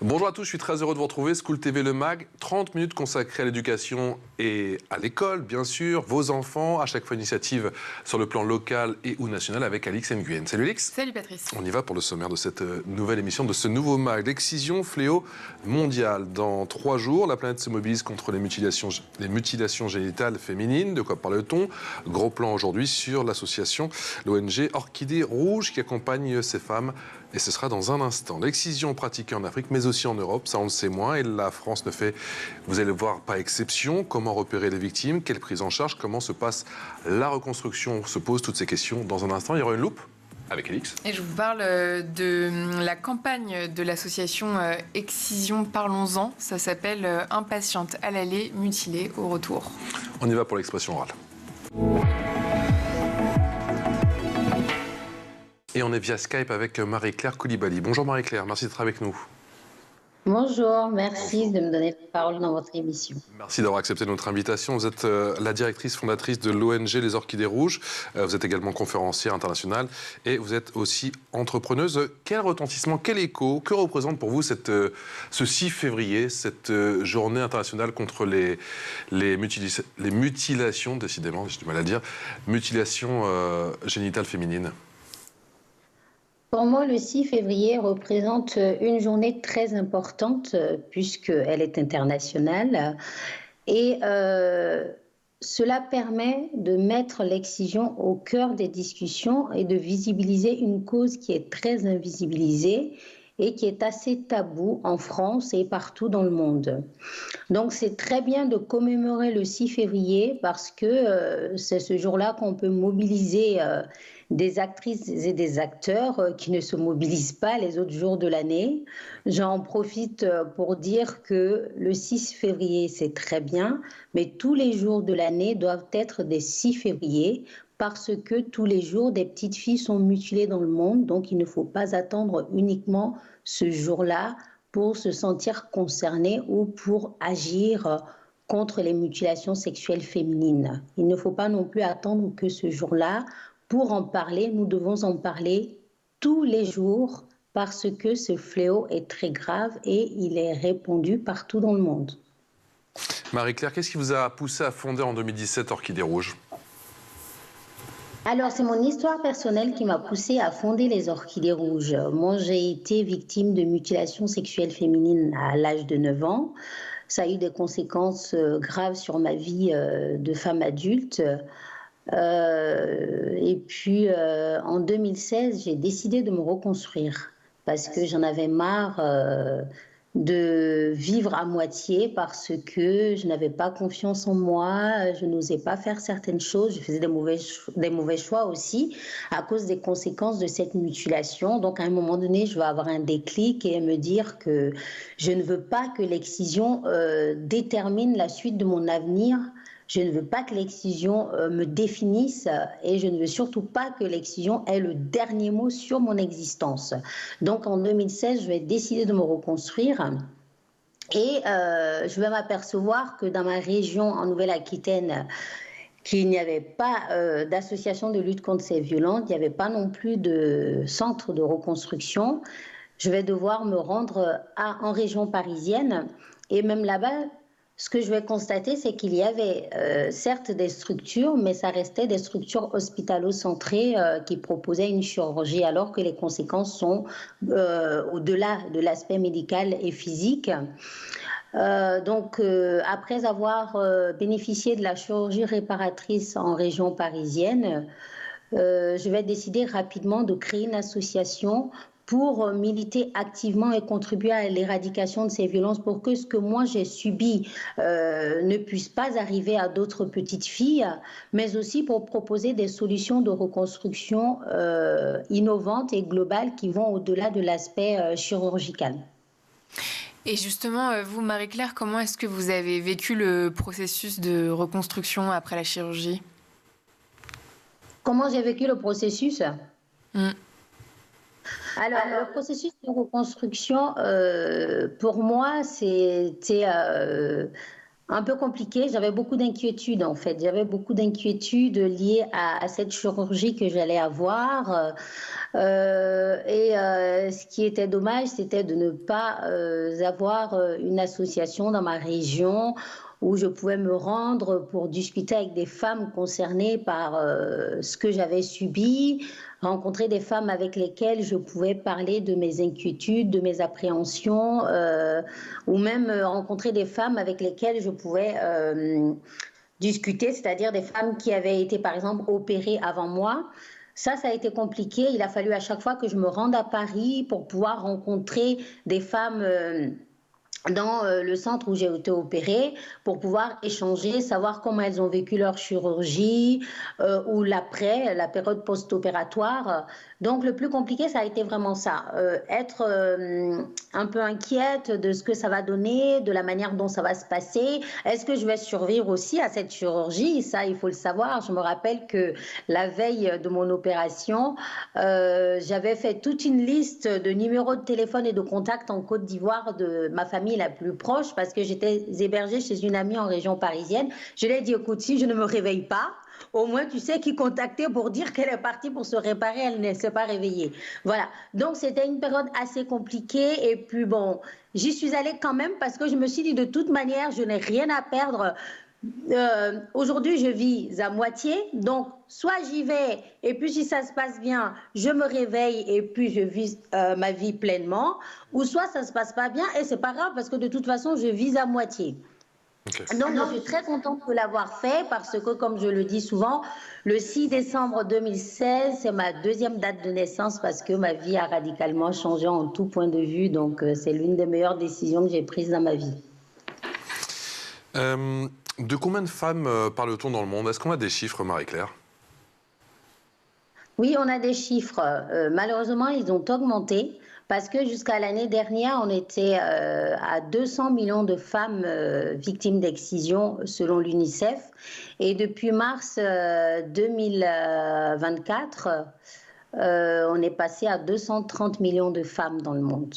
Bonjour à tous, je suis très heureux de vous retrouver. School TV Le Mag, 30 minutes consacrées à l'éducation et à l'école, bien sûr, vos enfants, à chaque fois initiative sur le plan local et ou national avec Alix Nguyen. Salut Alix. Salut Patrice. On y va pour le sommaire de cette nouvelle émission, de ce nouveau mag. L'excision, fléau mondial. Dans 3 jours, la planète se mobilise contre les mutilations génitales féminines. De quoi parle-t-on? Gros plan aujourd'hui sur l'association, l'ONG Orchidée Rouge qui accompagne ces femmes. Et ce sera dans un instant. L'excision pratiquée en Afrique, mais aussi en Europe, ça on le sait moins. Et la France ne fait, vous allez le voir, pas exception. Comment repérer les victimes? Quelle prise en charge? Comment se passe la reconstruction? On se pose toutes ces questions dans un instant. Il y aura une loupe avec Alix. Et je vous parle de la campagne de l'association Excision Parlons-en. Ça s'appelle Impatiente à l'aller, mutilée au retour. On y va pour l'expression orale. Et on est via Skype avec Marie-Claire Coulibaly. Bonjour Marie-Claire, merci d'être avec nous. Bonjour, merci de me donner la parole dans votre émission. Merci d'avoir accepté notre invitation. Vous êtes la directrice fondatrice de l'ONG Les Orchidées Rouges. Vous êtes également conférencière internationale et vous êtes aussi entrepreneuse. Quel retentissement, quel écho, que représente pour vous ce 6 février, cette journée internationale contre les mutilations, décidément, j'ai du mal à dire, mutilations génitales féminines? Pour moi, le 6 février représente une journée très importante puisqu'elle est internationale et cela permet de mettre l'excision au cœur des discussions et de visibiliser une cause qui est très invisibilisée et qui est assez tabou en France et partout dans le monde. Donc c'est très bien de commémorer le 6 février parce que c'est ce jour-là qu'on peut mobiliser des actrices et des acteurs qui ne se mobilisent pas les autres jours de l'année. J'en profite pour dire que le 6 février, c'est très bien, mais tous les jours de l'année doivent être des 6 février parce que tous les jours, des petites filles sont mutilées dans le monde, donc il ne faut pas attendre uniquement ce jour-là pour se sentir concerné ou pour agir contre les mutilations sexuelles féminines. Il ne faut pas non plus attendre que ce jour-là. Pour en parler, nous devons en parler tous les jours parce que ce fléau est très grave et il est répandu partout dans le monde. Marie-Claire, qu'est-ce qui vous a poussé à fonder en 2017 Orchidée Rouge? Alors, c'est mon histoire personnelle qui m'a poussée à fonder les Orchidées Rouges. Moi, j'ai été victime de mutilations sexuelles féminines à l'âge de 9 ans. Ça a eu des conséquences graves sur ma vie de femme adulte. Et puis, en 2016, j'ai décidé de me reconstruire parce que j'en avais marre de vivre à moitié parce que je n'avais pas confiance en moi, je n'osais pas faire certaines choses, je faisais des mauvais choix aussi à cause des conséquences de cette mutilation. Donc à un moment donné, je vais avoir un déclic et me dire que je ne veux pas que l'excision détermine la suite de mon avenir. Je ne veux pas que l'excision me définisse et je ne veux surtout pas que l'excision ait le dernier mot sur mon existence. Donc en 2016, je vais décider de me reconstruire et je vais m'apercevoir que dans ma région en Nouvelle-Aquitaine, qu'il n'y avait pas d'association de lutte contre ces violences, il n'y avait pas non plus de centre de reconstruction. Je vais devoir me rendre en région parisienne et même là-bas, ce que je vais constater, c'est qu'il y avait certes des structures, mais ça restait des structures hospitalo-centrées qui proposaient une chirurgie, alors que les conséquences sont au-delà de l'aspect médical et physique. Donc, après avoir bénéficié de la chirurgie réparatrice en région parisienne, je vais décider rapidement de créer une association pour militer activement et contribuer à l'éradication de ces violences pour que ce que moi j'ai subi ne puisse pas arriver à d'autres petites filles, mais aussi pour proposer des solutions de reconstruction innovantes et globales qui vont au-delà de l'aspect chirurgical. Et justement, vous, Marie-Claire, comment est-ce que vous avez vécu le processus de reconstruction après la chirurgie? Comment j'ai vécu le processus? Alors, le processus de reconstruction, pour moi, c'était un peu compliqué. J'avais beaucoup d'inquiétudes en fait. J'avais beaucoup d'inquiétudes liées à cette chirurgie que j'allais avoir. Ce qui était dommage, c'était de ne pas avoir une association dans ma région où je pouvais me rendre pour discuter avec des femmes concernées par ce que j'avais subi, rencontrer des femmes avec lesquelles je pouvais parler de mes inquiétudes, de mes appréhensions, ou même rencontrer des femmes avec lesquelles je pouvais discuter, c'est-à-dire des femmes qui avaient été par exemple opérées avant moi. Ça a été compliqué. Il a fallu à chaque fois que je me rende à Paris pour pouvoir rencontrer des femmes dans le centre où j'ai été opérée pour pouvoir échanger, savoir comment elles ont vécu leur chirurgie ou l'après, la période post-opératoire. Donc le plus compliqué, ça a été vraiment ça, être un peu inquiète de ce que ça va donner, de la manière dont ça va se passer. Est-ce que je vais survivre aussi à cette chirurgie? Ça, il faut le savoir. Je me rappelle que la veille de mon opération, j'avais fait toute une liste de numéros de téléphone et de contacts en Côte d'Ivoire de ma famille la plus proche parce que j'étais hébergée chez une amie en région parisienne. Je lui ai dit, écoute, si je ne me réveille pas, au moins tu sais qui contacter pour dire qu'elle est partie pour se réparer, elle ne s'est pas réveillée. Voilà, donc c'était une période assez compliquée et puis bon, j'y suis allée quand même parce que je me suis dit de toute manière, je n'ai rien à perdre. Aujourd'hui, je vis à moitié, donc soit j'y vais et puis si ça se passe bien, je me réveille et puis je vis ma vie pleinement, ou soit ça se passe pas bien et c'est pas grave parce que de toute façon, je vis à moitié. Okay. Donc, je suis très contente de l'avoir fait parce que, comme je le dis souvent, le 6 décembre 2016, c'est ma deuxième date de naissance parce que ma vie a radicalement changé en tout point de vue. Donc, c'est l'une des meilleures décisions que j'ai prises dans ma vie. De combien de femmes parle-t-on dans le monde? Est-ce qu'on a des chiffres, Marie-Claire? Oui, on a des chiffres. Malheureusement, ils ont augmenté parce que jusqu'à l'année dernière, on était à 200 millions de femmes victimes d'excision selon l'UNICEF. Et depuis mars 2024, on est passé à 230 millions de femmes dans le monde.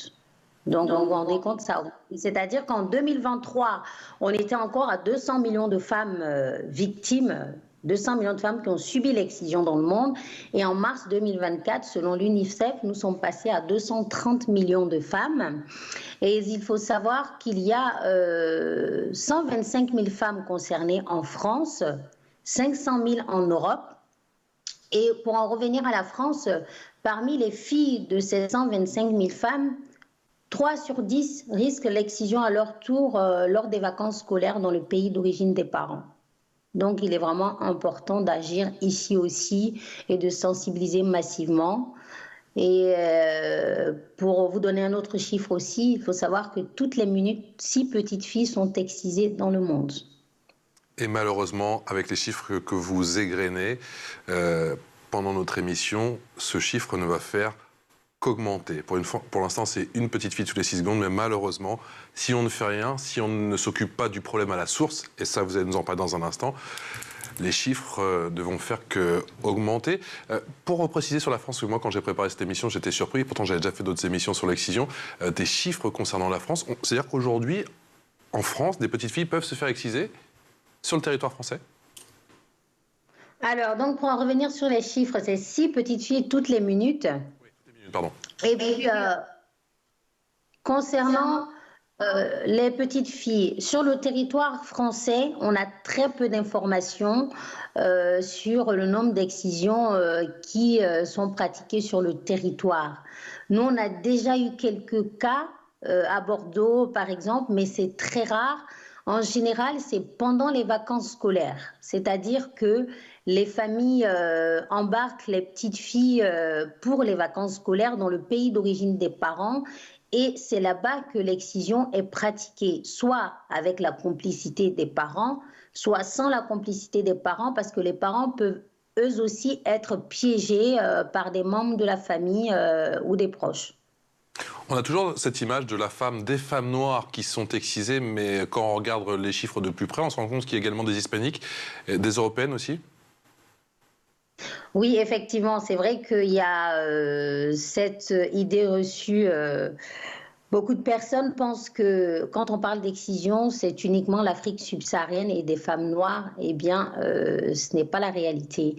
Donc, vous vous rendez compte, ça. C'est-à-dire qu'en 2023, on était encore à 200 millions de femmes victimes, 200 millions de femmes qui ont subi l'excision dans le monde. Et en mars 2024, selon l'UNICEF, nous sommes passés à 230 millions de femmes. Et il faut savoir qu'il y a 125 000 femmes concernées en France, 500 000 en Europe. Et pour en revenir à la France, parmi les filles de ces 125 000 femmes, 3 sur 10 risquent l'excision à leur tour lors des vacances scolaires dans le pays d'origine des parents. Donc, il est vraiment important d'agir ici aussi et de sensibiliser massivement. Et pour vous donner un autre chiffre aussi, il faut savoir que toutes les minutes, 6 petites filles sont excisées dans le monde. Et malheureusement, avec les chiffres que vous égrenez pendant notre émission, ce chiffre ne va faire qu'augmenter. Pour l'instant, c'est une petite fille toutes les 6 secondes, mais malheureusement, si on ne fait rien, si on ne s'occupe pas du problème à la source, et ça, vous allez nous en parler dans un instant, les chiffres ne vont faire qu'augmenter. Pour repréciser sur la France, parce que moi, quand j'ai préparé cette émission, j'étais surpris, pourtant j'avais déjà fait d'autres émissions sur l'excision, des chiffres concernant la France. C'est-à-dire qu'aujourd'hui, en France, des petites filles peuvent se faire exciser sur le territoire français? Alors, donc, pour en revenir sur les chiffres, c'est 6 petites filles toutes les minutes. Pardon. Et puis, concernant les petites filles, sur le territoire français, on a très peu d'informations sur le nombre d'excisions qui sont pratiquées sur le territoire. Nous, on a déjà eu quelques cas à Bordeaux, par exemple, mais c'est très rare. En général, c'est pendant les vacances scolaires, c'est-à-dire que les familles embarquent les petites filles pour les vacances scolaires dans le pays d'origine des parents et c'est là-bas que l'excision est pratiquée, soit avec la complicité des parents, soit sans la complicité des parents parce que les parents peuvent eux aussi être piégés par des membres de la famille ou des proches. On a toujours cette image de la femme, des femmes noires qui sont excisées, mais quand on regarde les chiffres de plus près, on se rend compte qu'il y a également des hispaniques, des européennes aussi. Oui, effectivement, c'est vrai qu'il y a cette idée reçue Beaucoup de personnes pensent que quand on parle d'excision, c'est uniquement l'Afrique subsaharienne et des femmes noires. Eh bien, ce n'est pas la réalité.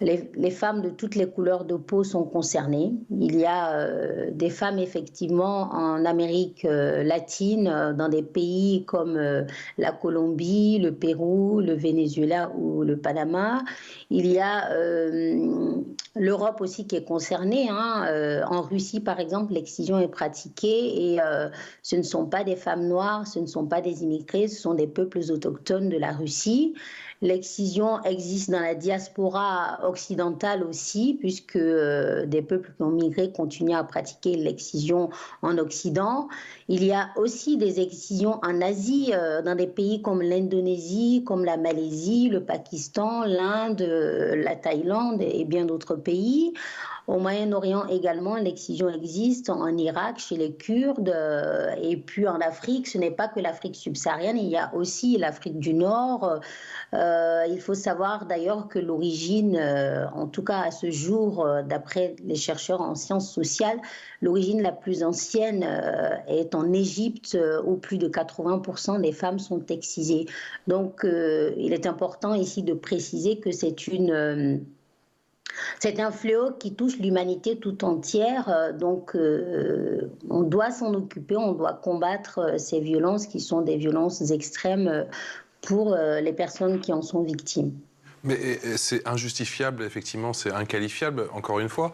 Les femmes de toutes les couleurs de peau sont concernées. Il y a des femmes effectivement en Amérique latine, dans des pays comme la Colombie, le Pérou, le Venezuela ou le Panama. Il y a l'Europe aussi qui est concernée, hein. En Russie, par exemple, l'excision est pratiquée et ce ne sont pas des femmes noires, ce ne sont pas des immigrés, ce sont des peuples autochtones de la Russie. L'excision existe dans la diaspora occidentale aussi, puisque des peuples qui ont migré continuent à pratiquer l'excision en Occident. Il y a aussi des excisions en Asie, dans des pays comme l'Indonésie, comme la Malaisie, le Pakistan, l'Inde, la Thaïlande et bien d'autres pays. Au Moyen-Orient également, l'excision existe, en Irak, chez les Kurdes, et puis en Afrique, ce n'est pas que l'Afrique subsaharienne, il y a aussi l'Afrique du Nord. Il faut savoir d'ailleurs que l'origine, en tout cas à ce jour, d'après les chercheurs en sciences sociales, l'origine la plus ancienne est en Égypte, où plus de 80% des femmes sont excisées. Donc il est important ici de préciser que c'est un fléau qui touche l'humanité tout entière, donc on doit s'en occuper, on doit combattre ces violences qui sont des violences extrêmes pour les personnes qui en sont victimes. Mais c'est injustifiable, effectivement, c'est inqualifiable, encore une fois.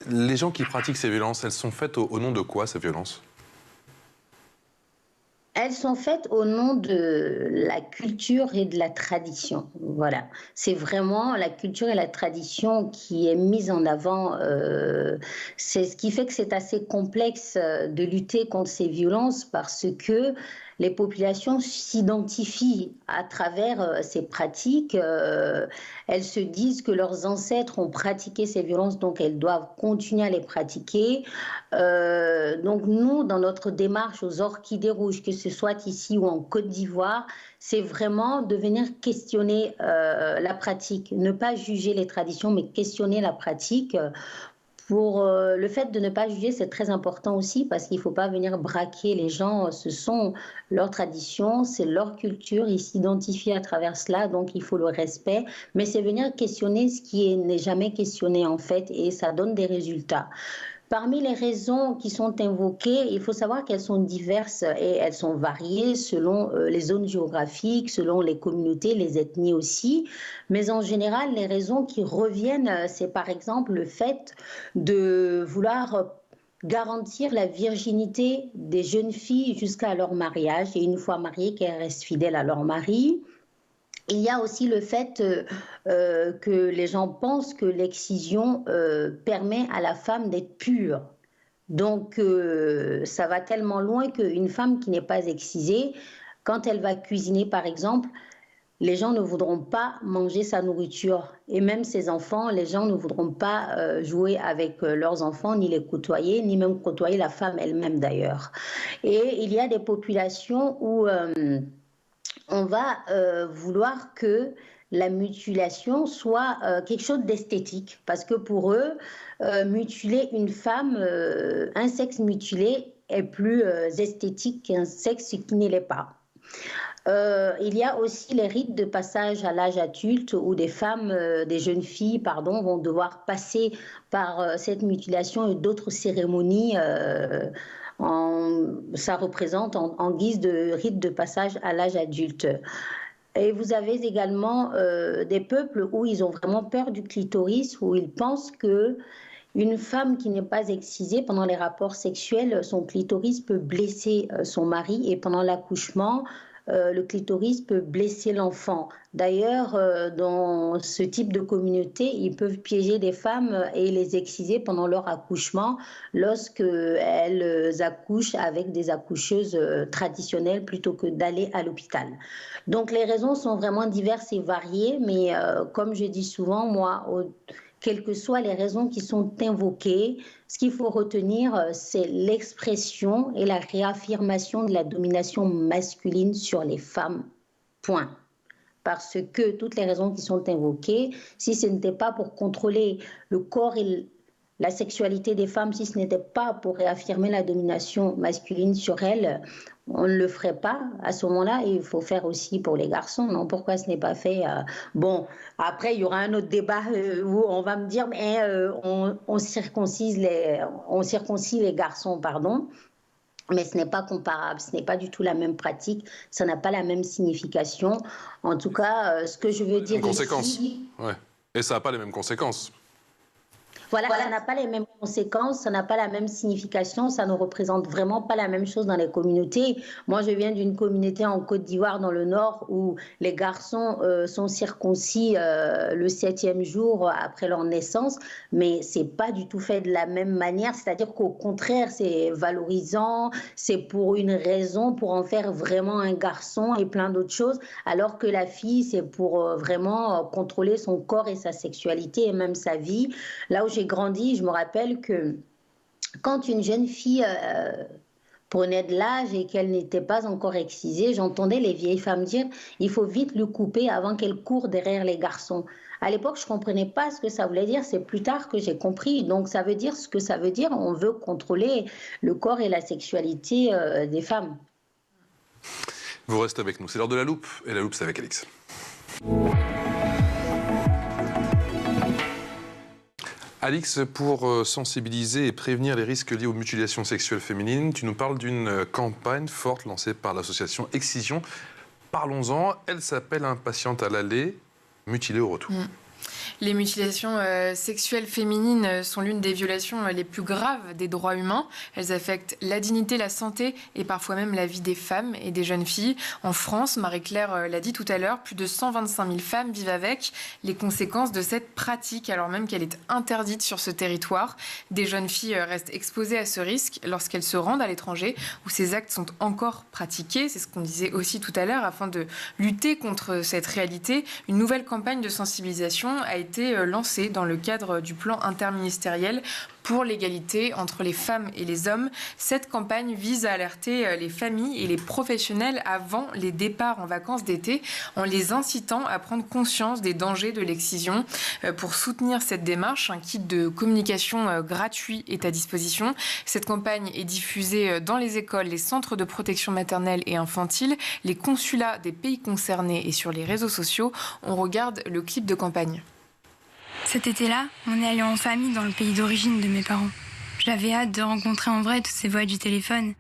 Les gens qui pratiquent ces violences, elles sont faites au nom de quoi, ces violences ? Elles sont faites au nom de la culture et de la tradition. Voilà, c'est vraiment la culture et la tradition qui est mise en avant. C'est ce qui fait que c'est assez complexe de lutter contre ces violences parce que les populations s'identifient à travers ces pratiques. Elles se disent que leurs ancêtres ont pratiqué ces violences, donc elles doivent continuer à les pratiquer. Donc nous, dans notre démarche aux Orchidées Rouges, que ce soit ici ou en Côte d'Ivoire, c'est vraiment de venir questionner la pratique, ne pas juger les traditions, mais questionner la pratique. Pour le fait de ne pas juger, c'est très important aussi parce qu'il ne faut pas venir braquer les gens. Ce sont leurs traditions, c'est leur culture, ils s'identifient à travers cela, donc il faut le respect. Mais c'est venir questionner ce qui n'est jamais questionné en fait et ça donne des résultats. Parmi les raisons qui sont invoquées, il faut savoir qu'elles sont diverses et elles sont variées selon les zones géographiques, selon les communautés, les ethnies aussi. Mais en général, les raisons qui reviennent, c'est par exemple le fait de vouloir garantir la virginité des jeunes filles jusqu'à leur mariage et une fois mariées qu'elles restent fidèles à leur mari. Il y a aussi le fait que les gens pensent que l'excision permet à la femme d'être pure. Donc, ça va tellement loin qu'une femme qui n'est pas excisée, quand elle va cuisiner, par exemple, les gens ne voudront pas manger sa nourriture. Et même ses enfants, les gens ne voudront pas jouer avec leurs enfants, ni les côtoyer, ni même côtoyer la femme elle-même d'ailleurs. Et il y a des populations où on va vouloir que la mutilation soit quelque chose d'esthétique. Parce que pour eux, mutiler une femme, un sexe mutilé est plus esthétique qu'un sexe qui ne l'est pas. Il y a aussi les rites de passage à l'âge adulte où des femmes, des jeunes filles, pardon, vont devoir passer par cette mutilation et d'autres cérémonies. Ça représente en guise de rite de passage à l'âge adulte. Et vous avez également des peuples où ils ont vraiment peur du clitoris, où ils pensent que une femme qui n'est pas excisée pendant les rapports sexuels, son clitoris peut blesser son mari et pendant l'accouchement, le clitoris peut blesser l'enfant. D'ailleurs, dans ce type de communauté, ils peuvent piéger des femmes et les exciser pendant leur accouchement lorsqu'elles accouchent avec des accoucheuses traditionnelles plutôt que d'aller à l'hôpital. Donc les raisons sont vraiment diverses et variées, mais comme je dis souvent, moi, quelles que soient les raisons qui sont invoquées, ce qu'il faut retenir, c'est l'expression et la réaffirmation de la domination masculine sur les femmes. Point. Parce que toutes les raisons qui sont invoquées, si ce n'était pas pour contrôler le corps et la sexualité des femmes, si ce n'était pas pour réaffirmer la domination masculine sur elles, on ne le ferait pas à ce moment-là. Et il faut faire aussi pour les garçons. Non, pourquoi ce n'est pas fait Bon, après, il y aura un autre débat où on va me dire, mais on circoncie les garçons, pardon. Mais ce n'est pas comparable, ce n'est pas du tout la même pratique, ça n'a pas la même signification. En tout cas, ce que je veux dire ici... Ouais. Et ça n'a pas les mêmes conséquences. Voilà, ça n'a pas les mêmes conséquences, ça n'a pas la même signification, ça ne représente vraiment pas la même chose dans les communautés. Moi, je viens d'une communauté en Côte d'Ivoire, dans le Nord, où les garçons sont circoncis le 7e jour après leur naissance, mais c'est pas du tout fait de la même manière. C'est-à-dire qu'au contraire, c'est valorisant, c'est pour une raison, pour en faire vraiment un garçon et plein d'autres choses, alors que la fille, c'est pour vraiment contrôler son corps et sa sexualité et même sa vie. Là où j'ai grandi, je me rappelle que quand une jeune fille prenait de l'âge et qu'elle n'était pas encore excisée, j'entendais les vieilles femmes dire « il faut vite le couper avant qu'elle court derrière les garçons ». À l'époque, je ne comprenais pas ce que ça voulait dire, c'est plus tard que j'ai compris. Donc ça veut dire ce que ça veut dire, on veut contrôler le corps et la sexualité des femmes. Vous restez avec nous, c'est l'heure de la loupe, et la loupe c'est avec Alix. Alix, pour sensibiliser et prévenir les risques liés aux mutilations sexuelles féminines, tu nous parles d'une campagne forte lancée par l'association Excision. Parlons-en, elle s'appelle Impatiente à l'aller, mutilée au retour. Les mutilations sexuelles féminines sont l'une des violations les plus graves des droits humains. Elles affectent la dignité, la santé et parfois même la vie des femmes et des jeunes filles. En France, Marie-Claire l'a dit tout à l'heure, plus de 125 000 femmes vivent avec les conséquences de cette pratique, alors même qu'elle est interdite sur ce territoire. Des jeunes filles restent exposées à ce risque lorsqu'elles se rendent à l'étranger où ces actes sont encore pratiqués. C'est ce qu'on disait aussi tout à l'heure. Afin de lutter contre cette réalité, une nouvelle campagne de sensibilisation a été lancée dans le cadre du plan interministériel pour l'égalité entre les femmes et les hommes. Cette campagne vise à alerter les familles et les professionnels avant les départs en vacances d'été, en les incitant à prendre conscience des dangers de l'excision. Pour soutenir cette démarche, un kit de communication gratuit est à disposition. Cette campagne est diffusée dans les écoles, les centres de protection maternelle et infantile, les consulats des pays concernés et sur les réseaux sociaux. On regarde le clip de campagne. Cet été-là, on est allé en famille dans le pays d'origine de mes parents. J'avais hâte de rencontrer en vrai toutes ces voix du téléphone.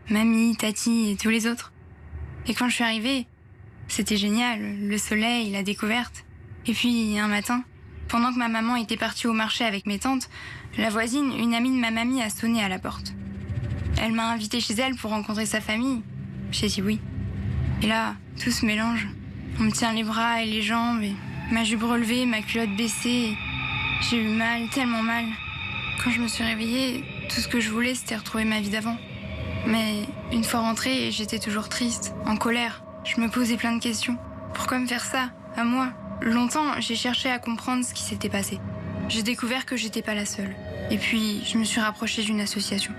Mamie, Tati et tous les autres. Et quand je suis arrivée, c'était génial, le soleil, la découverte. Et puis, un matin, pendant que ma maman était partie au marché avec mes tantes, la voisine, une amie de ma mamie, a sonné à la porte. Elle m'a invitée chez elle pour rencontrer sa famille. J'ai dit oui. Et là, tout se mélange. On me tient les bras et les jambes et... ma jupe relevée, ma culotte baissée, j'ai eu mal, tellement mal. Quand je me suis réveillée, tout ce que je voulais, c'était retrouver ma vie d'avant. Mais une fois rentrée, j'étais toujours triste, en colère. Je me posais plein de questions. Pourquoi me faire ça, à moi ? Longtemps, j'ai cherché à comprendre ce qui s'était passé. J'ai découvert que j'étais pas la seule. Et puis, je me suis rapprochée d'une association.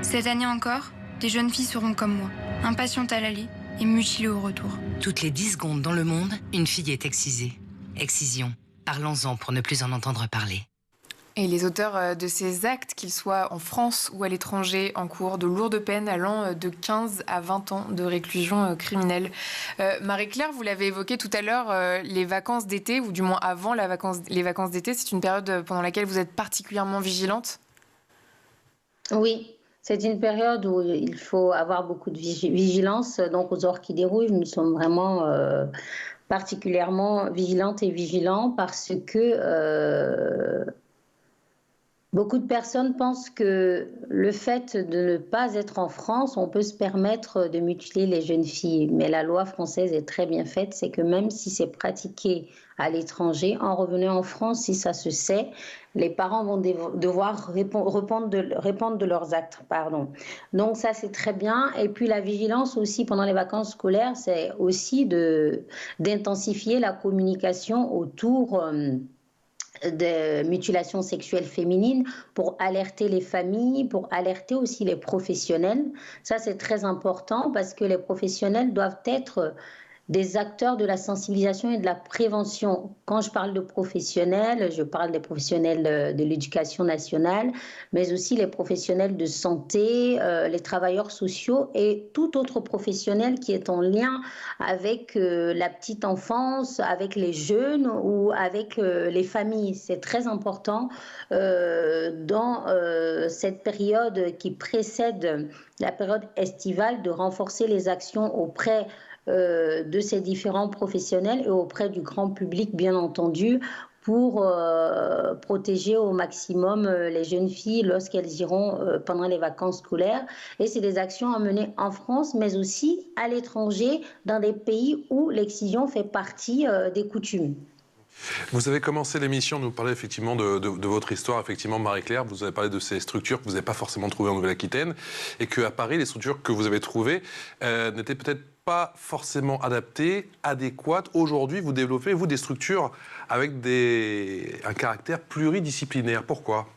Cette année encore, des jeunes filles seront comme moi, impatientes à l'aller et mutilées au retour. Toutes les 10 secondes dans le monde, une fille est excisée. Excision. Parlons-en pour ne plus en entendre parler. Et les auteurs de ces actes, qu'ils soient en France ou à l'étranger, encourent de lourdes peines allant de 15 à 20 ans de réclusion criminelle. Marie-Claire, vous l'avez évoqué tout à l'heure, les vacances d'été, ou du moins avant les vacances d'été, c'est une période pendant laquelle vous êtes particulièrement vigilante ? Oui. C'est une période où il faut avoir beaucoup de vigilance. Donc, aux Orchidées Rouges, nous sommes vraiment particulièrement vigilantes et vigilants parce que beaucoup de personnes pensent que le fait de ne pas être en France, on peut se permettre de mutiler les jeunes filles. Mais la loi française est très bien faite, c'est que même si c'est pratiqué à l'étranger, en revenant en France, si ça se sait, les parents vont devoir répondre de leurs actes. Donc ça, c'est très bien. Et puis la vigilance aussi pendant les vacances scolaires, c'est aussi d'intensifier la communication autour de mutilations sexuelles féminines pour alerter les familles, pour alerter aussi les professionnels. Ça, c'est très important parce que les professionnels doivent être des acteurs de la sensibilisation et de la prévention. Quand je parle de professionnels, je parle des professionnels de l'éducation nationale, mais aussi les professionnels de santé, les travailleurs sociaux et tout autre professionnel qui est en lien avec la petite enfance, avec les jeunes ou avec les familles. C'est très important dans cette période qui précède la période estivale de renforcer les actions auprès de ces différents professionnels et auprès du grand public, bien entendu, pour protéger au maximum les jeunes filles lorsqu'elles iront pendant les vacances scolaires. Et c'est des actions à mener en France, mais aussi à l'étranger, dans des pays où l'excision fait partie des coutumes. Vous avez commencé l'émission, nous parler effectivement de votre histoire. Effectivement, Marie-Claire, vous avez parlé de ces structures que vous n'avez pas forcément trouvées en Nouvelle-Aquitaine et qu'à Paris, les structures que vous avez trouvées n'étaient peut-être pas forcément adaptées, adéquates. Aujourd'hui, vous développez, vous, des structures avec un caractère pluridisciplinaire. Pourquoi ?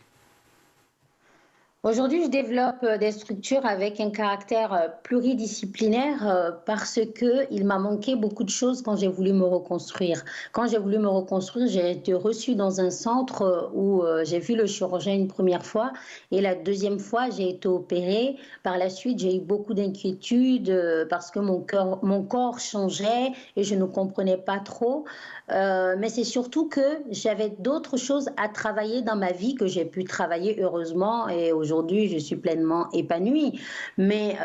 Aujourd'hui, je développe des structures avec un caractère pluridisciplinaire parce qu'il m'a manqué beaucoup de choses quand j'ai voulu me reconstruire. Quand j'ai voulu me reconstruire, j'ai été reçue dans un centre où j'ai vu le chirurgien une première fois et la deuxième fois, j'ai été opérée. Par la suite, j'ai eu beaucoup d'inquiétudes parce que mon corps changeait et je ne comprenais pas trop. Mais c'est surtout que j'avais d'autres choses à travailler dans ma vie que j'ai pu travailler heureusement et aujourd'hui je suis pleinement épanouie. Mais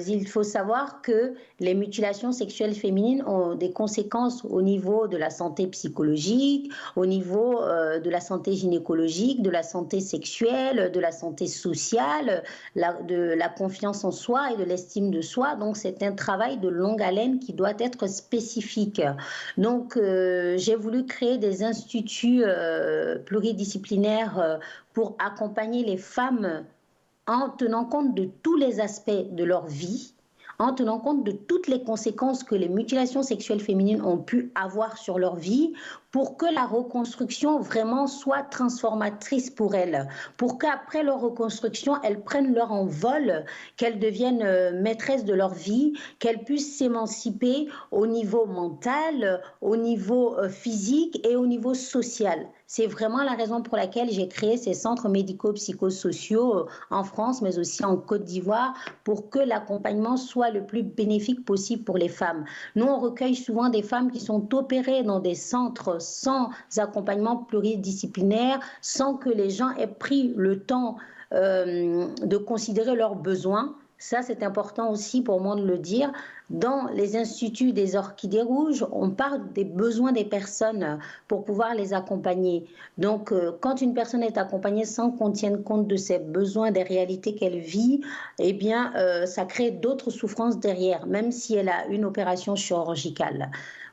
il faut savoir que les mutilations sexuelles féminines ont des conséquences au niveau de la santé psychologique, au niveau de la santé gynécologique, de la santé sexuelle, de la santé sociale, de la confiance en soi et de l'estime de soi. Donc c'est un travail de longue haleine qui doit être spécifique. Donc j'ai voulu créer des instituts pluridisciplinaires pour accompagner les femmes en tenant compte de tous les aspects de leur vie, en tenant compte de toutes les conséquences que les mutilations sexuelles féminines ont pu avoir sur leur vie, pour que la reconstruction vraiment soit transformatrice pour elles, pour qu'après leur reconstruction, elles prennent leur envol, qu'elles deviennent maîtresses de leur vie, qu'elles puissent s'émanciper au niveau mental, au niveau physique et au niveau social. C'est vraiment la raison pour laquelle j'ai créé ces centres médico-psychosociaux en France, mais aussi en Côte d'Ivoire, pour que l'accompagnement soit le plus bénéfique possible pour les femmes. Nous, on recueille souvent des femmes qui sont opérées dans des centres sans accompagnement pluridisciplinaire, sans que les gens aient pris le temps de considérer leurs besoins. Ça, c'est important aussi pour moi de le dire. Dans les instituts des Orchidées Rouges, on parle des besoins des personnes pour pouvoir les accompagner. Donc, quand une personne est accompagnée sans qu'on tienne compte de ses besoins, des réalités qu'elle vit, eh bien, ça crée d'autres souffrances derrière, même si elle a une opération chirurgicale.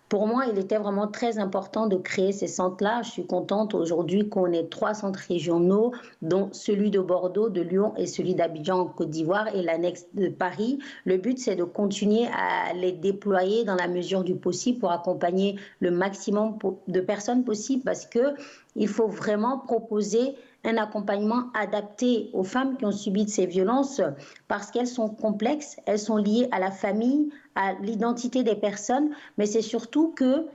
Pour moi, il était vraiment très important de créer ces centres-là. Je suis contente aujourd'hui qu'on ait 3 centres régionaux, dont celui de Bordeaux, de Lyon et celui d'Abidjan en Côte d'Ivoire et l'annexe de Paris. Le but, c'est de continuer à les déployer dans la mesure du possible pour accompagner le maximum de personnes possible parce qu'il faut vraiment proposer un accompagnement adapté aux femmes qui ont subi de ces violences parce qu'elles sont complexes, elles sont liées à la famille, à l'identité des personnes, mais c'est surtout que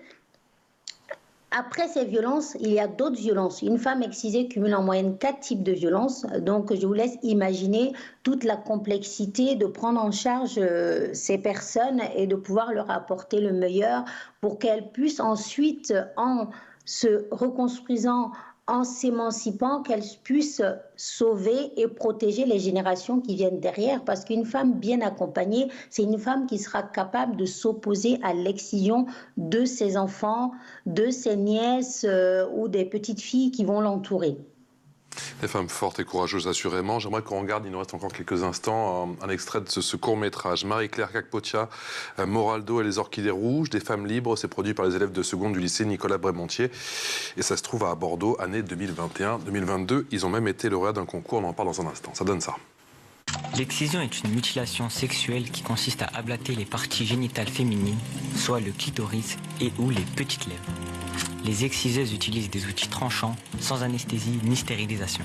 après ces violences, il y a d'autres violences. Une femme excisée cumule en moyenne 4 types de violences. Donc, je vous laisse imaginer toute la complexité de prendre en charge ces personnes et de pouvoir leur apporter le meilleur pour qu'elles puissent ensuite, en se reconstruisant, en s'émancipant, qu'elles puissent sauver et protéger les générations qui viennent derrière. Parce qu'une femme bien accompagnée, c'est une femme qui sera capable de s'opposer à l'excision de ses enfants, de ses nièces ou des petites filles qui vont l'entourer. Des femmes fortes et courageuses, assurément. J'aimerais qu'on regarde, il nous reste encore quelques instants, un extrait de ce court-métrage. Marie-Claire Kakpotia, Moraldo et les Orchidées Rouges, des femmes libres. C'est produit par les élèves de seconde du lycée Nicolas Brémontier. Et ça se trouve à Bordeaux, année 2021-2022. Ils ont même été lauréats d'un concours, on en parle dans un instant. Ça donne ça. L'excision est une mutilation sexuelle qui consiste à ablater les parties génitales féminines, soit le clitoris et ou les petites lèvres. Les exciseuses utilisent des outils tranchants, sans anesthésie ni stérilisation.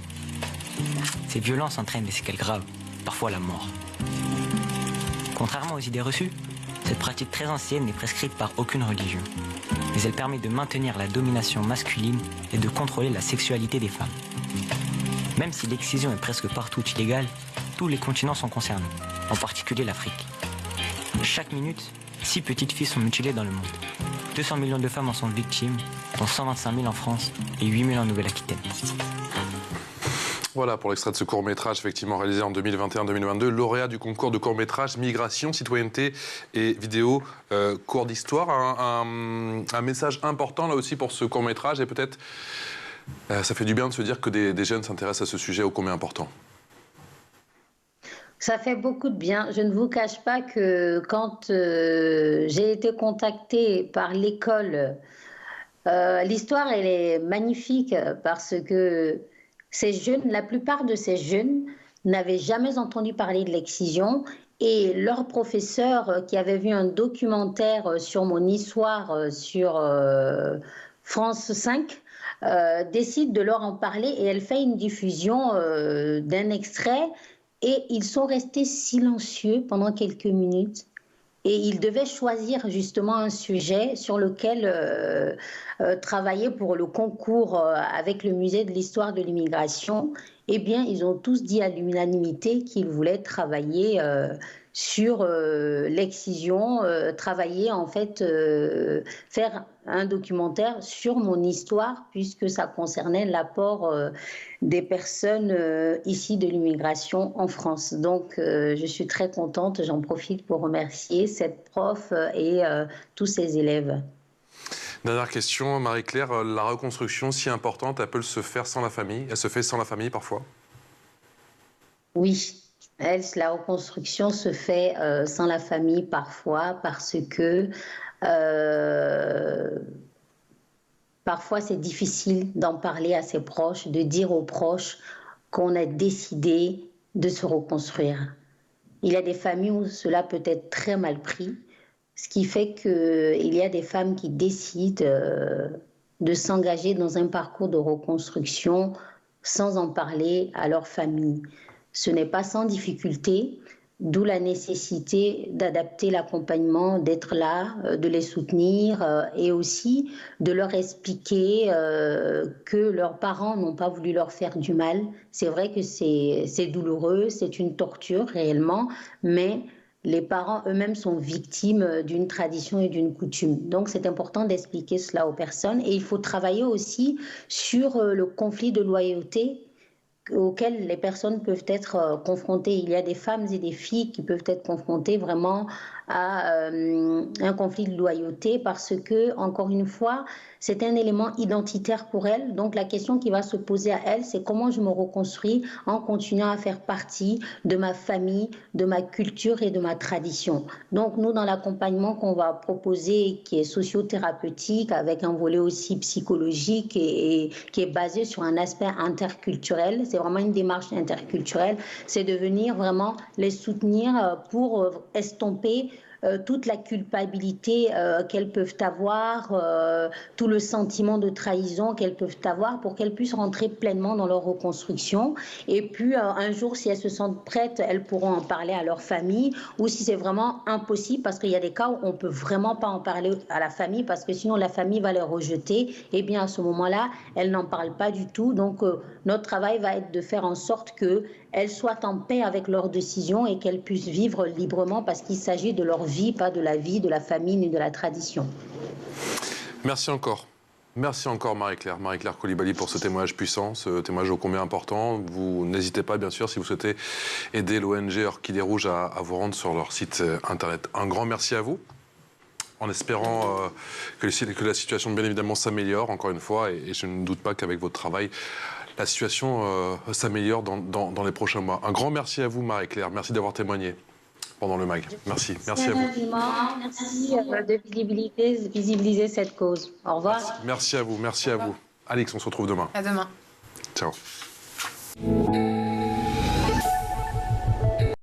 Ces violences entraînent des séquelles graves, parfois la mort. Contrairement aux idées reçues, Cette pratique très ancienne n'est prescrite par aucune religion, mais elle permet de maintenir la domination masculine et de contrôler la sexualité des femmes. Même si l'excision est presque partout illégale, tous les continents sont concernés, en particulier l'Afrique. Chaque minute, 6 petites filles sont mutilées dans le monde. 200 millions de femmes en sont victimes, dont 125 000 en France et 8 000 en Nouvelle-Aquitaine. Voilà pour l'extrait de ce court-métrage effectivement réalisé en 2021-2022, lauréat du concours de court-métrage Migration, Citoyenneté et Vidéo, cours d'histoire. Un message important là aussi pour ce court-métrage et peut-être ça fait du bien de se dire que des jeunes s'intéressent à ce sujet ô combien important. Ça fait beaucoup de bien. Je ne vous cache pas que quand j'ai été contactée par l'école, l'histoire elle est magnifique parce que ces jeunes, la plupart de ces jeunes n'avaient jamais entendu parler de l'excision et leur professeur qui avait vu un documentaire sur mon histoire sur France 5 décide de leur en parler et elle fait une diffusion d'un extrait et ils sont restés silencieux pendant quelques minutes. Et ils devaient choisir justement un sujet sur lequel travailler pour le concours avec le musée de l'histoire de l'immigration. Eh bien, ils ont tous dit à l'unanimité qu'ils voulaient travailler sur l'excision, travailler en fait, faire un documentaire sur mon histoire puisque ça concernait l'apport des personnes ici de l'immigration en France. Donc, je suis très contente, j'en profite pour remercier cette prof et tous ses élèves. Dernière question, Marie-Claire, la reconstruction si importante, elle peut se faire sans la famille? Elle se fait sans la famille parfois? Oui. La reconstruction se fait sans la famille parfois parce que parfois c'est difficile d'en parler à ses proches, de dire aux proches qu'on a décidé de se reconstruire. Il y a des familles où cela peut être très mal pris, ce qui fait qu'il y a des femmes qui décident de s'engager dans un parcours de reconstruction sans en parler à leur famille. Ce n'est pas sans difficulté, d'où la nécessité d'adapter l'accompagnement, d'être là, de les soutenir et aussi de leur expliquer que leurs parents n'ont pas voulu leur faire du mal. C'est vrai que c'est douloureux, c'est une torture réellement, mais les parents eux-mêmes sont victimes d'une tradition et d'une coutume. Donc c'est important d'expliquer cela aux personnes et il faut travailler aussi sur le conflit de loyauté auxquelles les personnes peuvent être confrontées. Il y a des femmes et des filles qui peuvent être confrontées vraiment à un conflit de loyauté parce que, encore une fois, c'est un élément identitaire pour elles. Donc la question qui va se poser à elles, c'est comment je me reconstruis en continuant à faire partie de ma famille, de ma culture et de ma tradition. Donc nous, dans l'accompagnement qu'on va proposer, qui est sociothérapeutique, avec un volet aussi psychologique et qui est basé sur un aspect interculturel, c'est vraiment une démarche interculturelle, c'est de venir vraiment les soutenir pour estomper toute la culpabilité qu'elles peuvent avoir, tout le sentiment de trahison qu'elles peuvent avoir pour qu'elles puissent rentrer pleinement dans leur reconstruction. Et puis un jour, si elles se sentent prêtes, elles pourront en parler à leur famille, ou si c'est vraiment impossible, parce qu'il y a des cas où on ne peut vraiment pas en parler à la famille, parce que sinon la famille va les rejeter, et bien à ce moment-là, elles n'en parlent pas du tout. Donc notre travail va être de faire en sorte qu'elles soient en paix avec leurs décisions et qu'elles puissent vivre librement, parce qu'il s'agit de leur vie, pas de la vie de la famille ni de la tradition. Merci encore. Merci encore Marie-Claire. Marie-Claire Coulibaly pour ce témoignage puissant, ce témoignage ô combien important. Vous n'hésitez pas, bien sûr, si vous souhaitez aider l'ONG Orchidée Rouge à vous rendre sur leur site internet. Un grand merci à vous, en espérant que la situation, bien évidemment, s'améliore, encore une fois, et je ne doute pas qu'avec votre travail, la situation s'améliore dans les prochains mois. Un grand merci à vous, Marie-Claire. Merci d'avoir témoigné pendant le MAG. Merci. Merci à vous. Merci de visibiliser cette cause. Au revoir. Merci à vous. Merci à vous. Alix, on se retrouve demain. À demain. Ciao.